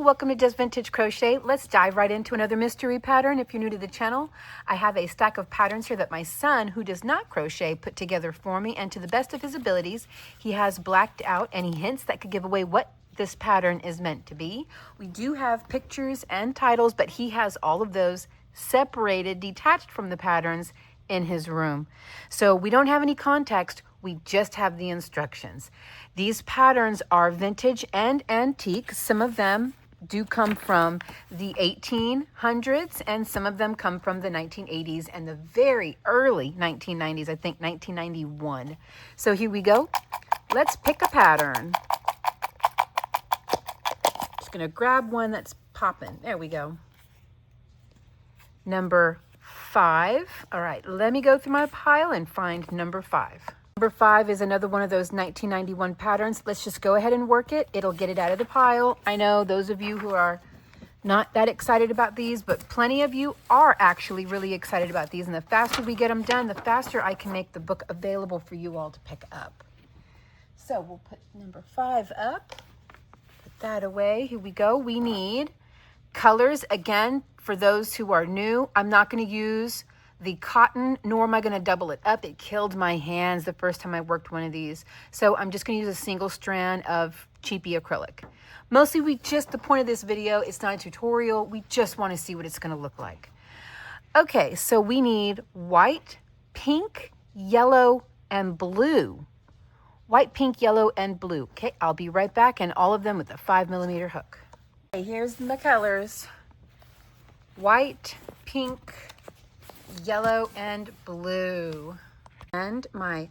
welcome to Just Vintage Crochet. Let's dive right into another mystery pattern. If you're new to the channel, I have a stack of patterns here that my son, who does not crochet, put together for me, and to the best of his abilities, he has blacked out any hints that could give away what this pattern is meant to be. We do have pictures and titles, but he has all of those separated, detached from the patterns in his room. So we don't have any context, we just have the instructions. These patterns are vintage and antique. Some of them do come from the 1800s and some of them come from the 1980s and the very early 1990s, I think 1991. So here we go. Let's pick a pattern. Just gonna grab one that's popping. There we go. Number 5. All right, let me go through my pile and find number 5. Number 5 is another one of those 1991 patterns. Let's just go ahead and work it. It'll get it out of the pile. I know those of you who are not that excited about these, but plenty of you are actually really excited about these. And the faster we get them done, the faster I can make the book available for you all to pick up. So we'll put number 5 up, put that away. Here we go. We need colors. Again, for those who are new, I'm not going to use the cotton, nor am I going to double it up. It killed my hands the first time I worked one of these. So I'm just going to use a single strand of cheapy acrylic. Mostly the point of this video, it's not a tutorial. We just want to see what it's going to look like. Okay, so we need white, pink, yellow, and blue. White, pink, yellow, and blue. Okay, I'll be right back, and all of them with a 5mm hook. Okay, here's my colors. White, pink, yellow, and blue, and my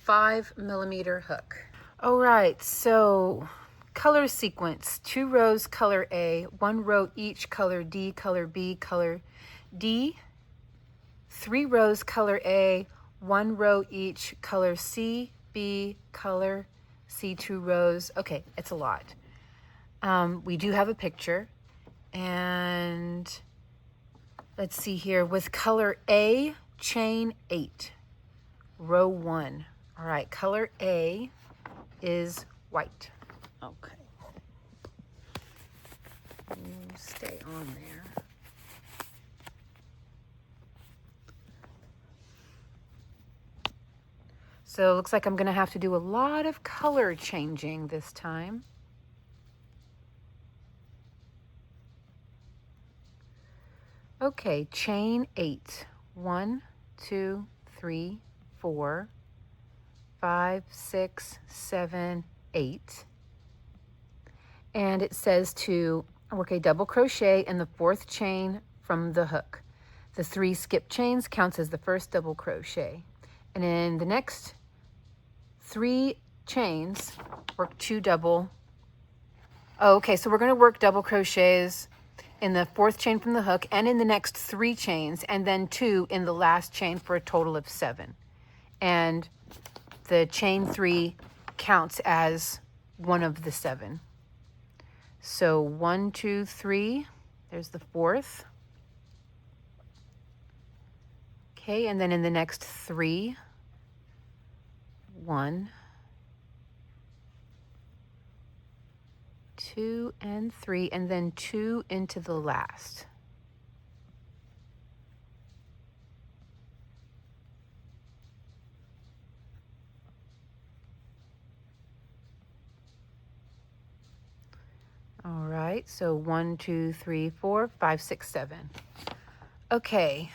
5mm hook. All right, so color sequence: 2 rows color A, 1 row each color D, color B, color D, 3 rows color A, 1 row each color C, B, color C, 2 rows. Okay, it's a lot. We do have a picture, and let's see here. With color A, chain 8, row 1. All right, color A is white. Okay. Stay on there. So it looks like I'm going to have to do a lot of color changing this time. Okay, chain 8. 1, 2, 3, 4, 5, 6, 7, 8. And it says to work a double crochet in the 4th chain from the hook. The 3 skip chains counts as the first double crochet. And in the next 3 chains, work 2 double. Oh, okay, so we're going to work double crochets in the 4th chain from the hook and in the next 3 chains, and then 2 in the last chain for a total of 7. And the chain 3 counts as one of the 7. So 1, 2, 3, there's the 4th. Okay, and then in the next 3, 1, 2, and 3, and then 2 into the last. All right, so 1, 2, 3, 4, 5, 6, 7. Okay,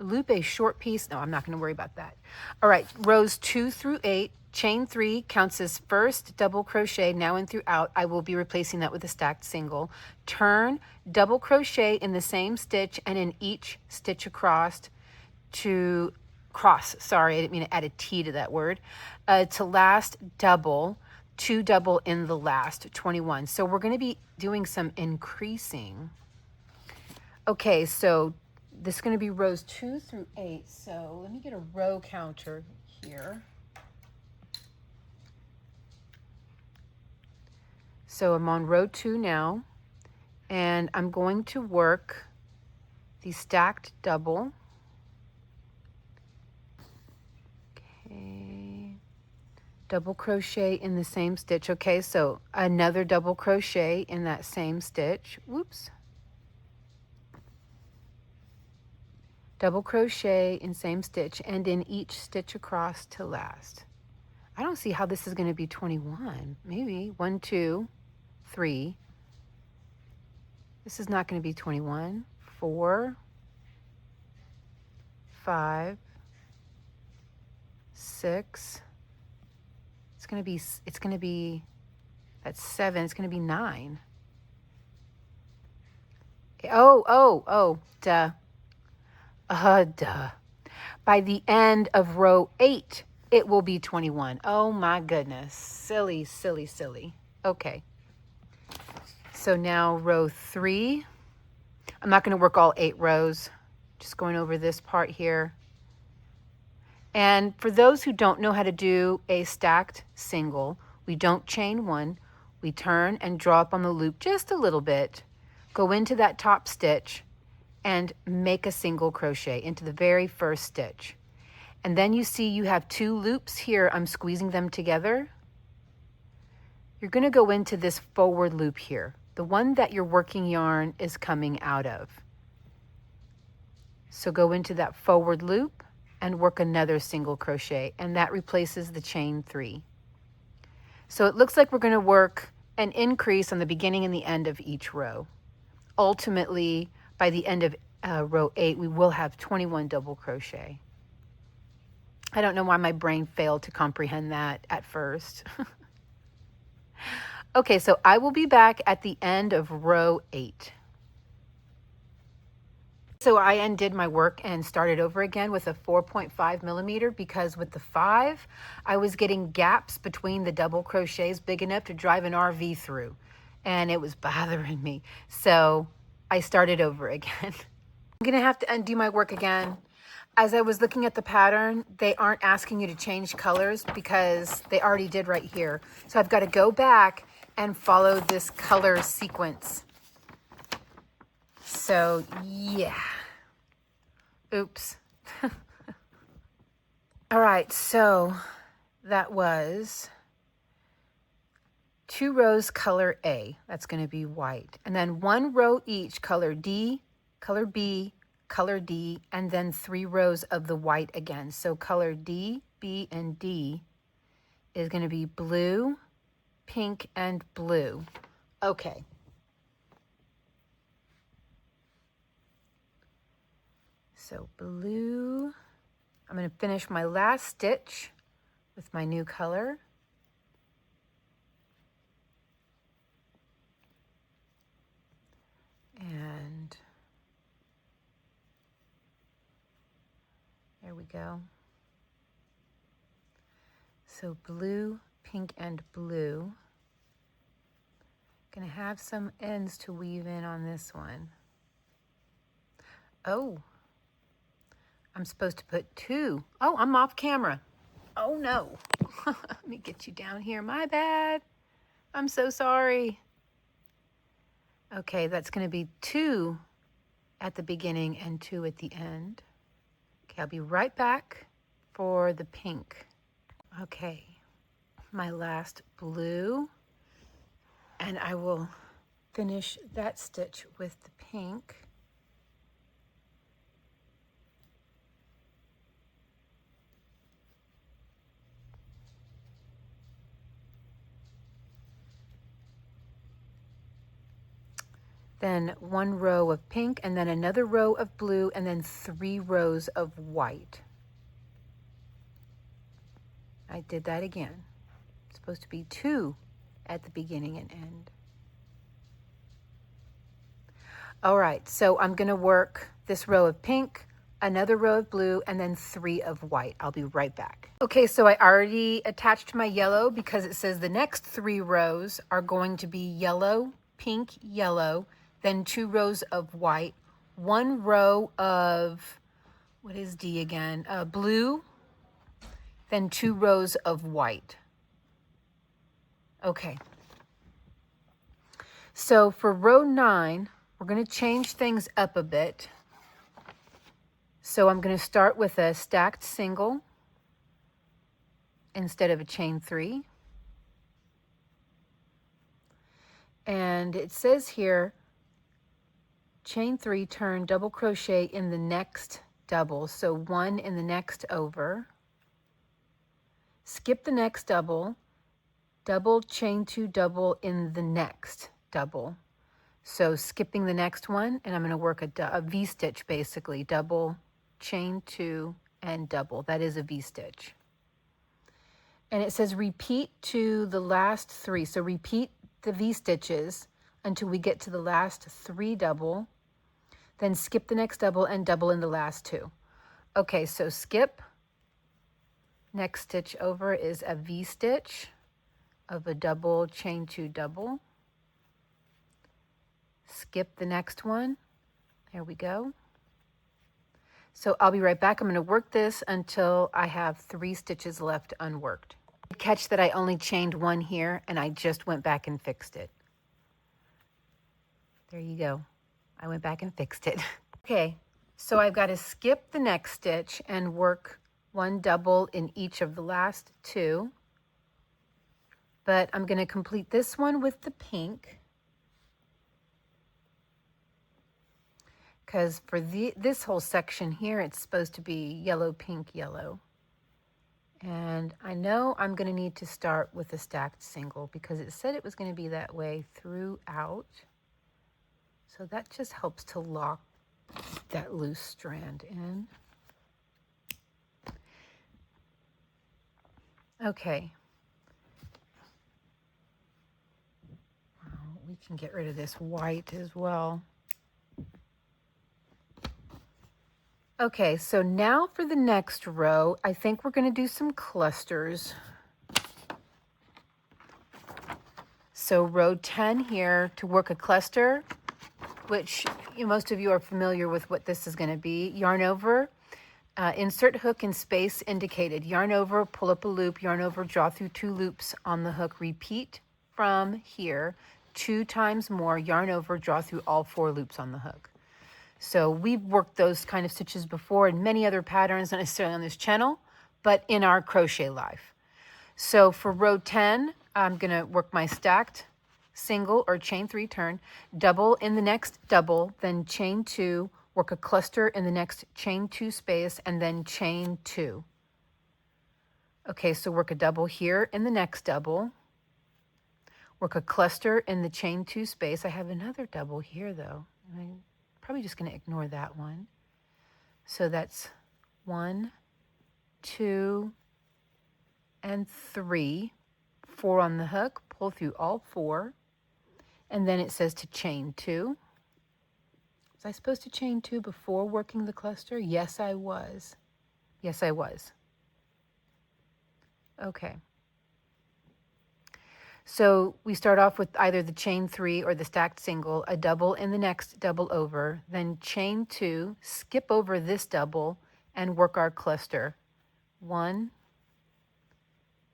loop a short piece. No, I'm not going to worry about that. All right, rows 2 through 8. Chain 3 counts as first double crochet. Now in throughout, I will be replacing that with a stacked single. Turn, double crochet in the same stitch and in each stitch across sorry, I didn't mean to add a T to that word, to last double, 2 double in the last, 21. So we're going to be doing some increasing. Okay, so this is going to be rows 2 through 8. So let me get a row counter here. So I'm on row 2 now, and I'm going to work the stacked double. Okay, double crochet in the same stitch. Okay, so another double crochet in that same stitch. Whoops. Double crochet in same stitch and in each stitch across to last. I don't see how this is going to be 21. Maybe 1, 2, 3. This is not going to be 21. 4, 5, 6. It's going to be, that's 7. It's going to be 9. Oh, duh. Duh. By the end of row 8, it will be 21. Oh my goodness. Silly, silly, silly. Okay. So now row 3. I'm not going to work all 8 rows. Just going over this part here. And for those who don't know how to do a stacked single, we don't chain 1. We turn and draw up on the loop just a little bit. Go into that top stitch and make a single crochet into the very first stitch. And then you see you have 2 loops here. I'm squeezing them together. You're going to go into this forward loop here, the one that your working yarn is coming out of. So go into that forward loop and work another single crochet, and that replaces the chain 3. So it looks like we're going to work an increase on the beginning and the end of each row. Ultimately, by the end of row 8, we will have 21 double crochet. I don't know why my brain failed to comprehend that at first. Okay, so I will be back at the end of row 8. So I undid my work and started over again with a 4.5 millimeter because with the 5, I was getting gaps between the double crochets big enough to drive an RV through, and it was bothering me. So I started over again. I'm gonna have to undo my work again. As I was looking at the pattern, they aren't asking you to change colors because they already did right here. So I've got to go back and follow this color sequence. So yeah, oops. All right, so that was 2 rows color A, that's going to be white, and then 1 row each color D, color B, color D, and then 3 rows of the white again. So color D, B, and D is going to be blue, pink, and blue. Okay. So blue, I'm going to finish my last stitch with my new color. And there we go. So blue, pink, and blue. Gonna have some ends to weave in on this one. Oh, I'm supposed to put 2. Oh, I'm off camera. Oh no. Let me get you down here. My bad. I'm so sorry. Okay, that's gonna be 2 at the beginning and 2 at the end. Okay, I'll be right back for the pink. Okay, my last blue, and I will finish that stitch with the pink. Then 1 row of pink, and then another row of blue, and then 3 rows of white. I did that again. It's supposed to be 2 at the beginning and end. All right, so I'm going to work this row of pink, another row of blue, and then 3 of white. I'll be right back. Okay, so I already attached my yellow because it says the next 3 rows are going to be yellow, pink, yellow, then 2 rows of white, 1 row of, what is D again? Blue, then 2 rows of white. Okay. So for row 9, we're going to change things up a bit. So I'm going to start with a stacked single. instead of a chain 3. And it says here, chain 3, turn, double crochet in the next double. So 1 in the next over, skip the next double, double, chain 2, double in the next double. So skipping the next one, and I'm going to work a V-stitch basically, double, chain 2, and double. That is a V-stitch. And it says repeat to the last 3. So repeat the V-stitches until we get to the last 3 double, then skip the next double and double in the last 2. Okay, so skip, next stitch over is a V-stitch of a double, chain 2, double. Skip the next one. There we go. So I'll be right back. I'm going to work this until I have 3 stitches left unworked. Catch that I only chained 1 here, and I just went back and fixed it. There you go. I went back and fixed it. Okay, so I've got to skip the next stitch and work 1 double in each of the last 2. But I'm going to complete this one with the pink, because for this whole section here, it's supposed to be yellow, pink, yellow. And I know I'm going to need to start with a stacked single because it said it was going to be that way throughout. So that just helps to lock that loose strand in. Okay. We can get rid of this white as well. Okay, so now for the next row, I think we're going to do some clusters. So row 10 here, to work a cluster, which most of you are familiar with what this is going to be. Yarn over, insert hook in space indicated. Yarn over, pull up a loop, yarn over, draw through 2 loops on the hook. Repeat from here 2 times more, yarn over, draw through all 4 loops on the hook. So we've worked those kind of stitches before in many other patterns, not necessarily on this channel, but in our crochet life. So for row 10, I'm going to work my stacked single or chain 3 turn, double in the next double, then chain 2, work a cluster in the next chain 2 space, and then chain 2. Okay, so work a double here in the next double, work a cluster in the chain 2 space. I have another double here though. I'm probably just going to ignore that one. So that's 1, 2, and 3, 4 on the hook, pull through all 4, and then it says to chain 2. Was I supposed to chain 2 before working the cluster? Yes, I was. Yes, I was. Okay. So we start off with either the chain 3 or the stacked single, a double in the next double over, then chain 2, skip over this double, and work our cluster. 1,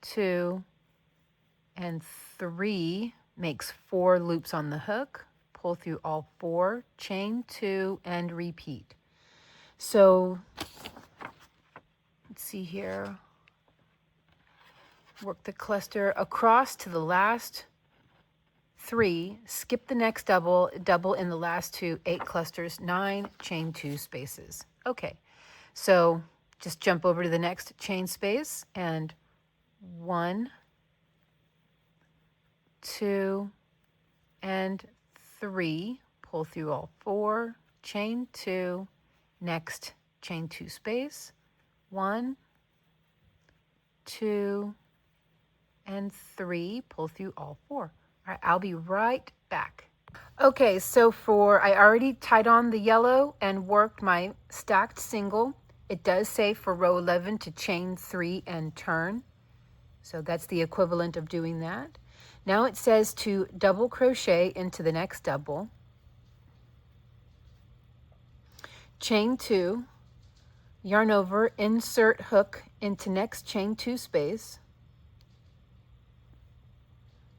2, and 3 makes 4 loops on the hook. Pull through all 4, chain 2, and repeat. So let's see here. Work the cluster across to the last 3, skip the next double, double in the last 2, 8 clusters, 9, chain 2 spaces. Okay, so just jump over to the next chain space and 1, 2, and 3, pull through all 4, chain 2, next chain 2 space, 1, 2, and 3, pull through all 4. All right, I'll be right back. Okay, so I already tied on the yellow and worked my stacked single. It does say for row 11 to chain 3 and turn. So that's the equivalent of doing that. Now it says to double crochet into the next double, chain 2, yarn over, insert hook into next chain 2 space.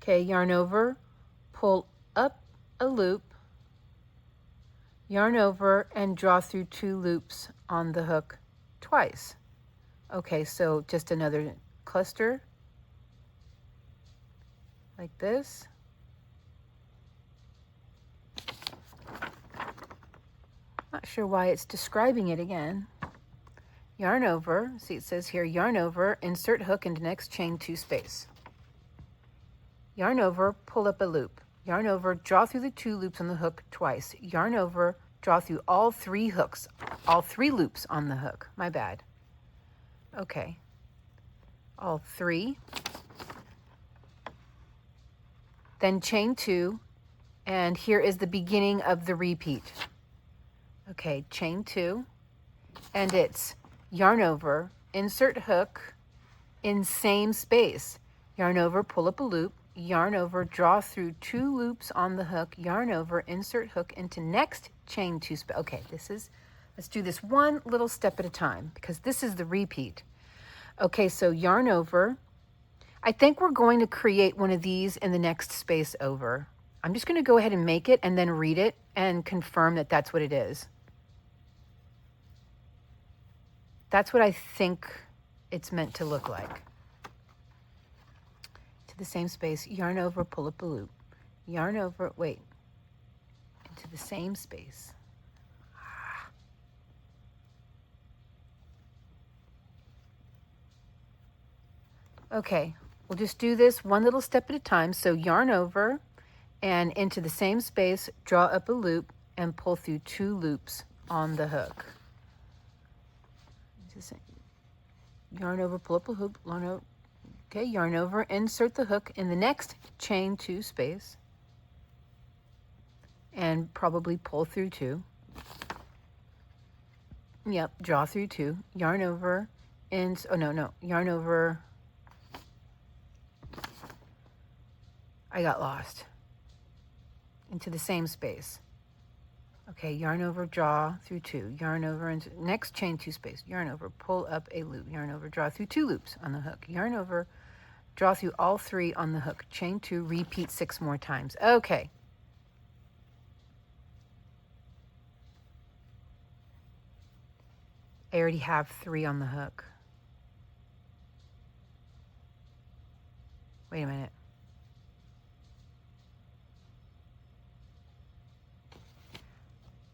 Okay, yarn over, pull up a loop, yarn over, and draw through 2 loops on the hook twice. Okay, so just another cluster like this. Not sure why it's describing it again. Yarn over, see it says here, yarn over, insert hook into next chain 2 space. Yarn over, pull up a loop. Yarn over, draw through the 2 loops on the hook twice. Yarn over, draw through all 3 hooks, all 3 loops on the hook. My bad. Okay. All 3. Then chain 2, and here is the beginning of the repeat. Okay, chain 2, and it's yarn over, insert hook in same space. Yarn over, pull up a loop, yarn over, draw through 2 loops on the hook, yarn over, insert hook into next chain 2 space. Okay, let's do this one little step at a time because this is the repeat. Okay, so yarn over. I think we're going to create one of these in the next space over. I'm just going to go ahead and make it and then read it and confirm that that's what it is. That's what I think it's meant to look like. To the same space, yarn over, pull up a loop. Yarn over, wait, into the same space. Okay, we'll just do this one little step at a time. So yarn over and into the same space, draw up a loop and pull through 2 loops on the hook. Yarn over, pull up a hoop, yarn over. Okay, yarn over, insert the hook in the next chain 2 space and probably pull through 2. Yep, draw through 2, yarn over, and oh no, yarn over. I got lost. Into the same space. Okay, yarn over, draw through 2, yarn over into next chain 2 space, yarn over, pull up a loop, yarn over, draw through 2 loops on the hook, yarn over, draw through all 3 on the hook, chain 2, repeat 6 more times. Okay. I already have 3 on the hook. Wait a minute.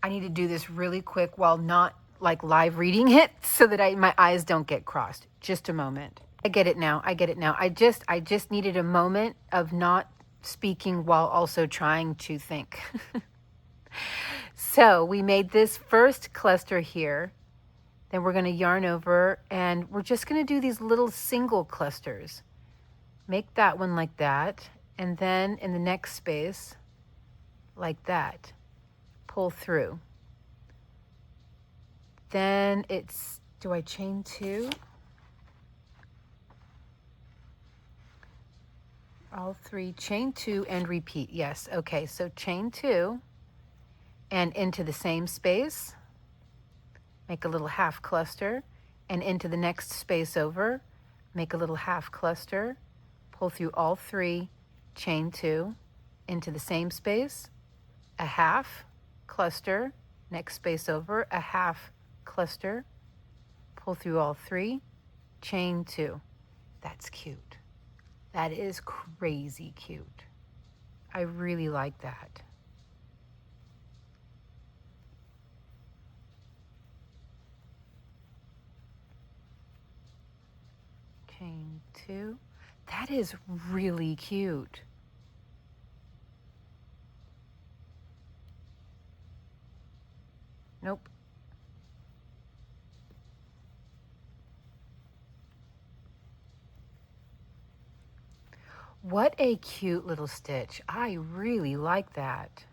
I need to do this really quick while not like live reading it so that my eyes don't get crossed. Just a moment. I get it now. I just needed a moment of not speaking while also trying to think. So we made this first cluster here. Then we're going to yarn over and we're just going to do these little single clusters. Make that one like that. And then in the next space, like that. Pull through. Then it's, do I chain 2? All 3, chain 2 and repeat. Yes, okay, so chain 2 and into the same space, make a little half cluster, and into the next space over, make a little half cluster, pull through all 3, chain 2, into the same space, a half cluster, next space over, a half cluster, pull through all 3, chain 2. That's cute. That is crazy cute. I really like that. Chain 2. That is really cute. Nope. What a cute little stitch. I really like that.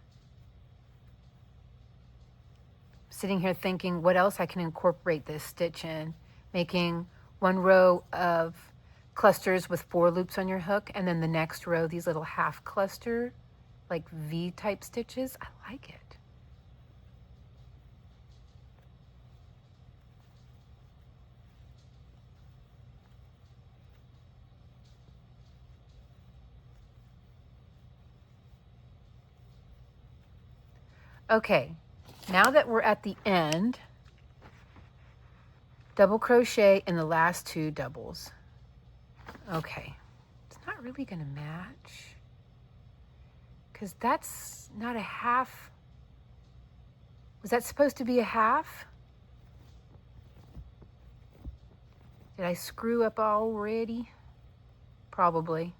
Sitting here thinking what else I can incorporate this stitch in, making one row of clusters with 4 loops on your hook, and then the next row these little half cluster, like V type stitches. I like it. Okay, now that we're at the end, double crochet in the last 2 doubles. Okay, it's not really gonna match because that's not a half. Was that supposed to be a half? Did I screw up already? Probably.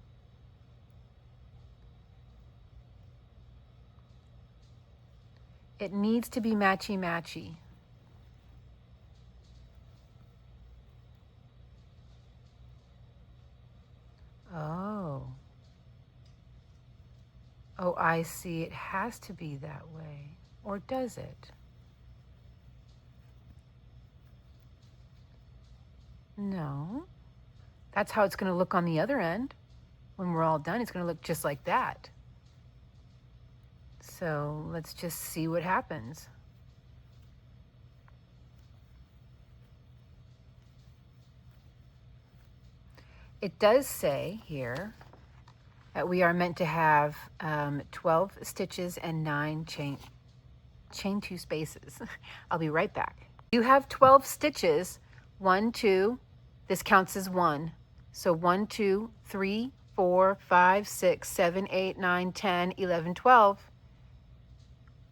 It needs to be matchy-matchy. Oh. Oh, I see. It has to be that way. Or does it? No. That's how it's going to look on the other end. When we're all done, it's going to look just like that. So let's just see what happens. It does say here that we are meant to have 12 stitches and 9 chain 2 spaces. I'll be right back. You have 12 stitches. 1, 2, this counts as 1. So 1, 2, 3, 4, 5, 6, 7, 8, 9, 10, 11, 12.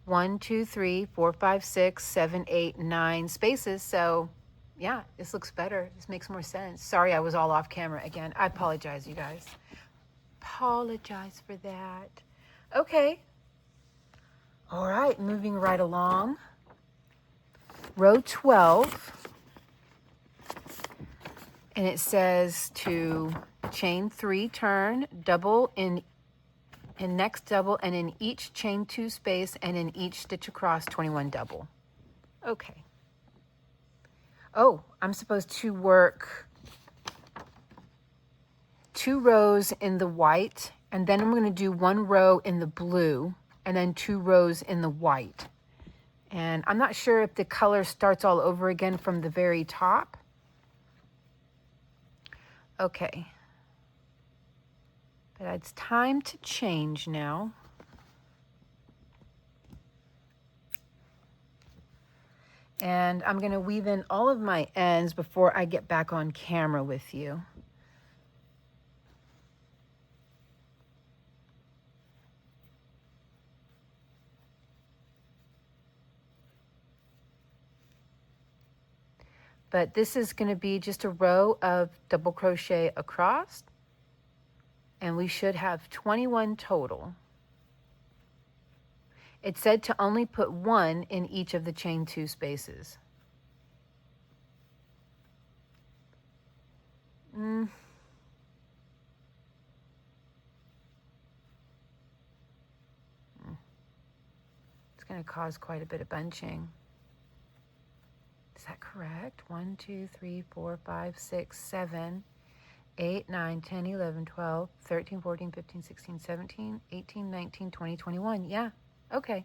1, 2, 3, 4, 5, 6, 7, 8, 9 spaces. So yeah, this looks better. This makes more sense. Sorry, I was all off camera again. I apologize, you guys. Apologize for that. Okay. All right, moving right along. Row 12. And it says to chain 3, turn, double in next double, and in each chain 2 space, and in each stitch across 21 double. Okay. Oh, I'm supposed to work 2 rows in the white, and then I'm going to do 1 row in the blue, and then 2 rows in the white. And I'm not sure if the color starts all over again from the very top. Okay. But it's time to change now. And I'm going to weave in all of my ends before I get back on camera with you. But this is going to be just a row of double crochet across, and we should have 21 total. It said to only put 1 in each of the chain 2 spaces. It's going to cause quite a bit of bunching. Is that correct? 1, 2, 3, 4, 5, 6, 7, 8, 9, 10, 11, 12, 13, 14, 15, 16, 17, 18, 19, 20, 21. Yeah. Okay.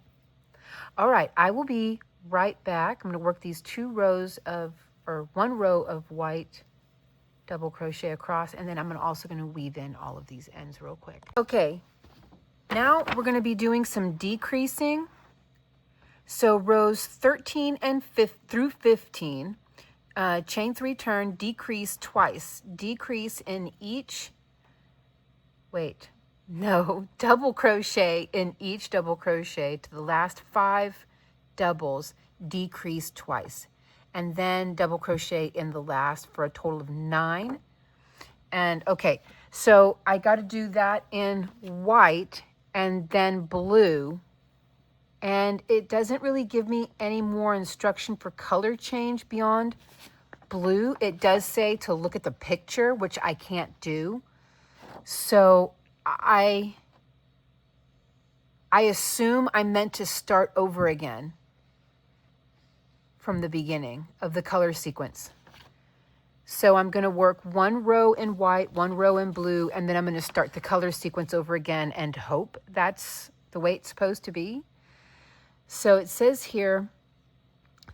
All right. I will be right back. I'm going to work these 2 rows of, or 1 row of white double crochet across, and then I'm also going to weave in all of these ends real quick. Okay. Now we're going to be doing some decreasing. So rows 13 and through 15, chain 3, turn, decrease twice. Decrease in each, double crochet in each double crochet to the last 5 doubles, decrease twice. And then double crochet in the last for a total of 9. And okay, so I got to do that in white and then blue. And it doesn't really give me any more instruction for color change beyond blue. It does say to look at the picture, which I can't do. So I assume I'm meant to start over again from the beginning of the color sequence. So I'm going to work 1 row in white, 1 row in blue, and then I'm going to start the color sequence over again and hope that's the way it's supposed to be. So it says here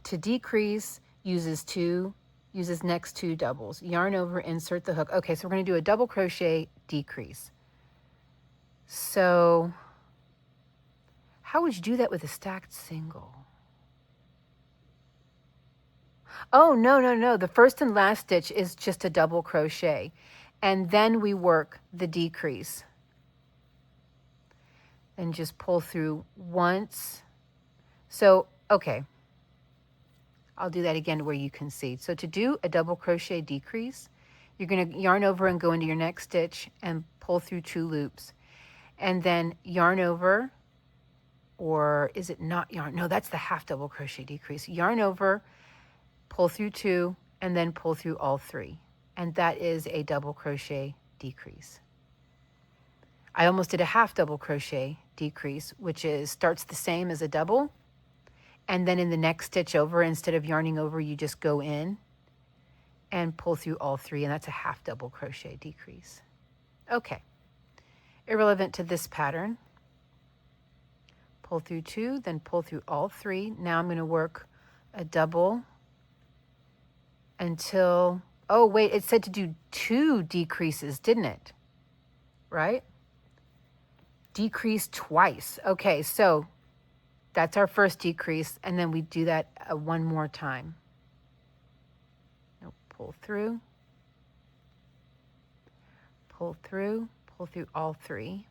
to decrease uses next 2 doubles. Yarn over, insert the hook. Okay, so we're going to do a double crochet decrease. So how would you do that with a stacked single? Oh, no. The first and last stitch is just a double crochet. and then we work the decrease. And just pull through once. So, okay. I'll do that again where you can see. So to do a double crochet decrease, you're going to yarn over and go into your next stitch and pull through 2 loops. And then yarn over, or is it not yarn? No, that's the half double crochet decrease. Yarn over, pull through 2, and then pull through all 3. And that is a double crochet decrease. I almost did a half double crochet decrease, which starts the same as a double. And then in the next stitch over, instead of yarning over, you just go in and pull through all 3, and that's a half double crochet decrease. Okay, irrelevant to this pattern. Pull through 2, then pull through all 3. Now I'm going to work a double until, oh wait, it said to do 2 decreases, didn't it? Right? Decrease twice. Okay, so that's our first decrease, and then we do that one more time. Pull through, pull through, pull through all 3.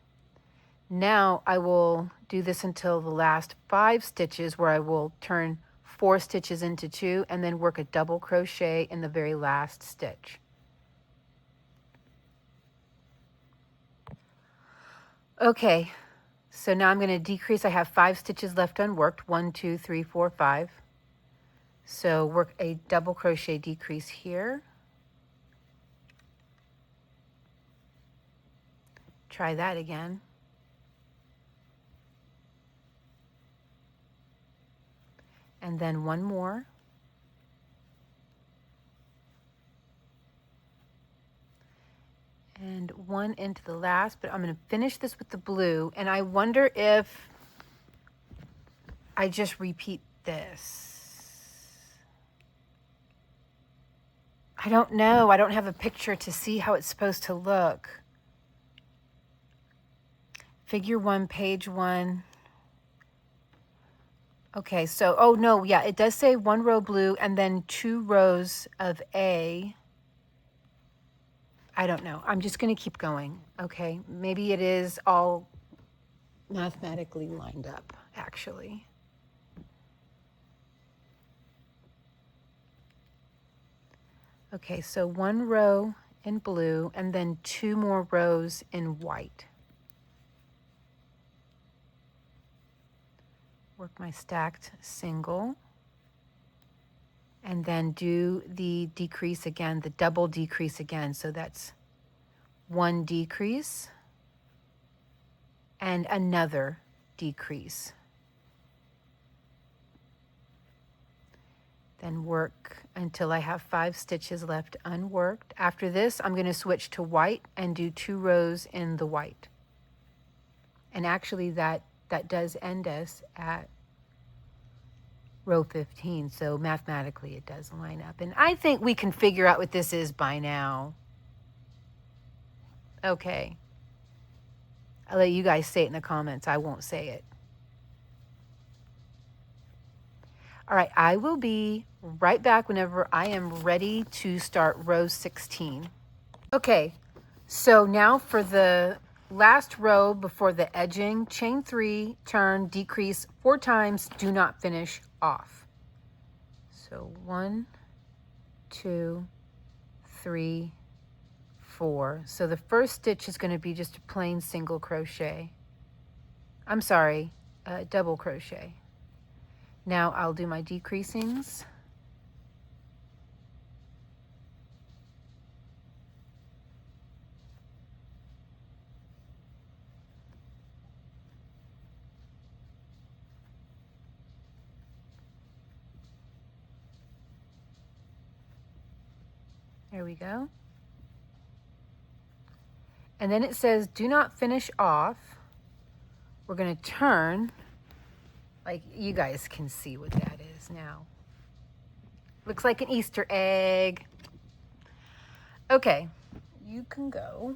Now I will do this until the last 5 stitches, where I will turn 4 stitches into 2 and then work a double crochet in the very last stitch. Okay, so now I'm going to decrease. I have 5 stitches left unworked. 1, 2, 3, 4, 5. So work a double crochet decrease here. Try that again. And then one more. And one into the last, but I'm going to finish this with the blue. And I wonder if I just repeat this. I don't know. I don't have a picture to see how it's supposed to look. Figure 1, page 1. Okay, so, oh no, yeah, it does say 1 row blue and then 2 rows of A. I don't know. I'm just going to keep going, okay? Maybe it is all mathematically lined up, actually. Okay, so 1 row in blue and then 2 more rows in white. Work my stacked single. And then do the decrease again, the double decrease again. So that's 1 decrease and another decrease. Then work until I have 5 stitches left unworked. After this, I'm going to switch to white and do 2 rows in the white. And actually that does end us at row 15, so mathematically it does line up. And I think we can figure out what this is by now. Okay. I'll let you guys say it in the comments. I won't say it. All right, I will be right back whenever I am ready to start row 16. Okay, so now for the last row before the edging, chain 3, turn, decrease 4 times, do not finish off. So 1, 2, 3, 4. So the first stitch is going to be just a plain single crochet. I'm sorry, double crochet. Now I'll do my decreasings. There we go. And then it says, do not finish off. We're going to turn, like you guys can see what that is now. Looks like an Easter egg. Okay, you can go.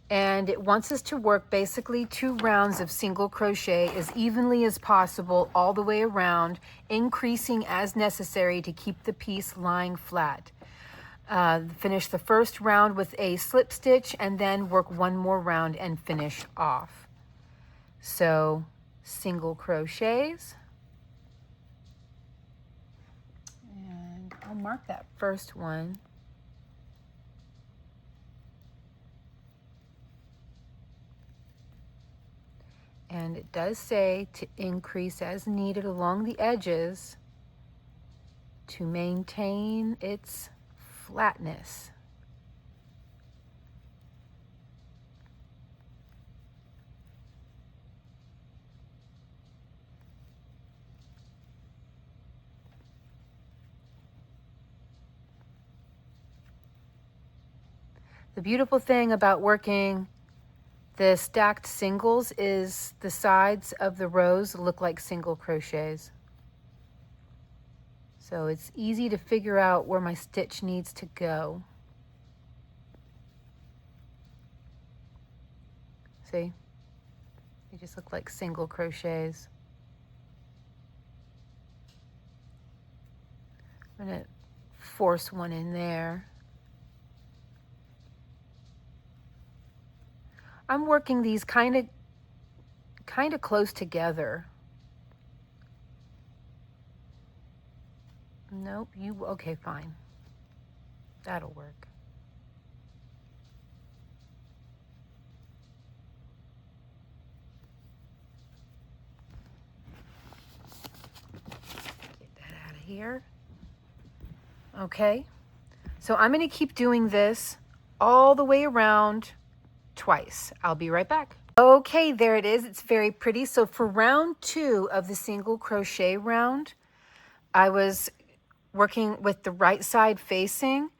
And it wants us to work basically 2 rounds of single crochet as evenly as possible all the way around, increasing as necessary to keep the piece lying flat. Finish the first round with a slip stitch and then work one more round and finish off. So single crochets, and I'll mark that first one. And it does say to increase as needed along the edges to maintain its flatness. The beautiful thing about working the stacked singles is the sides of the rows look like single crochets. So it's easy to figure out where my stitch needs to go. See? They just look like single crochets. I'm going to force one in there. I'm working these kind of close together. Nope, okay, fine. That'll work. Get that out of here. Okay, so I'm going to keep doing this all the way around twice. I'll be right back. Okay, there it is. It's very pretty. So for round 2 of the single crochet round, I was working with the right side facing,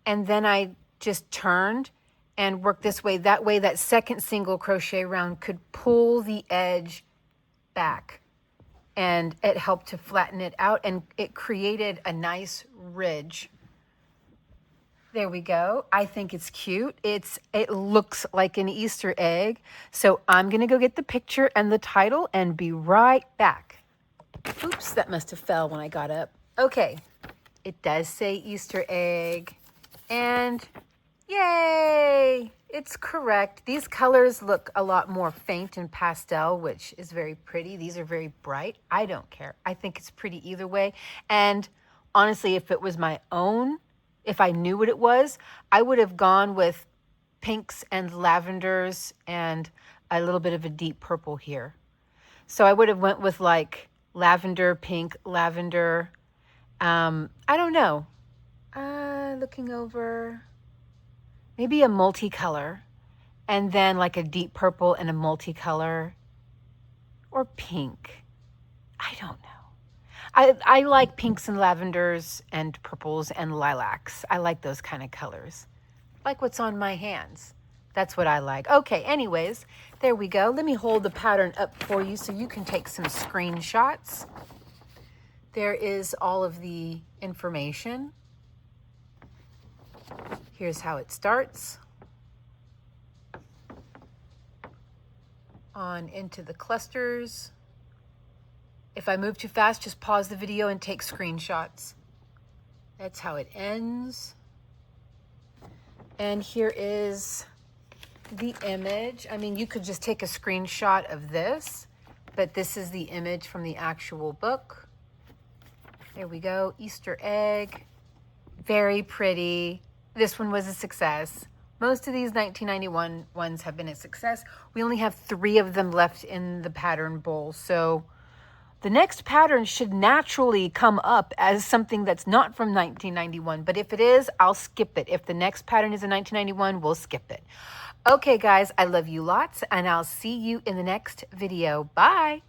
and then I just turned and worked this way. That way that second single crochet round could pull the edge back, and it helped to flatten it out, and it created a nice ridge. There we go. I think it's cute. It looks like an Easter egg. So I'm going to go get the picture and the title and be right back. Oops, that must have fell when I got up. Okay, it does say Easter egg, and yay, it's correct. These colors look a lot more faint and pastel, which is very pretty. These are very bright. I don't care. I think it's pretty either way. And honestly, if it was my own, if I knew what it was, I would have gone with pinks and lavenders and a little bit of a deep purple here. So I would have went with like lavender, pink, lavender. I don't know. Looking over, maybe a multicolor, and then like a deep purple and a multicolor, or pink. I don't know. I like pinks and lavenders and purples and lilacs. I like those kind of colors. Like what's on my hands. That's what I like. Okay, anyways, there we go. Let me hold the pattern up for you so you can take some screenshots. There is all of the information. Here's how it starts. On into the clusters. If I move too fast, just pause the video and take screenshots. That's how it ends. And here is the image. I mean, you could just take a screenshot of this, but this is the image from the actual book. There we go, Easter egg. Very pretty. This one was a success. Most of these 1991 ones have been a success. We only have 3 of them left in the pattern bowl, so the next pattern should naturally come up as something that's not from 1991, but if it is, I'll skip it. If the next pattern is a 1991, we'll skip it. Okay, guys, I love you lots, and I'll see you in the next video. Bye.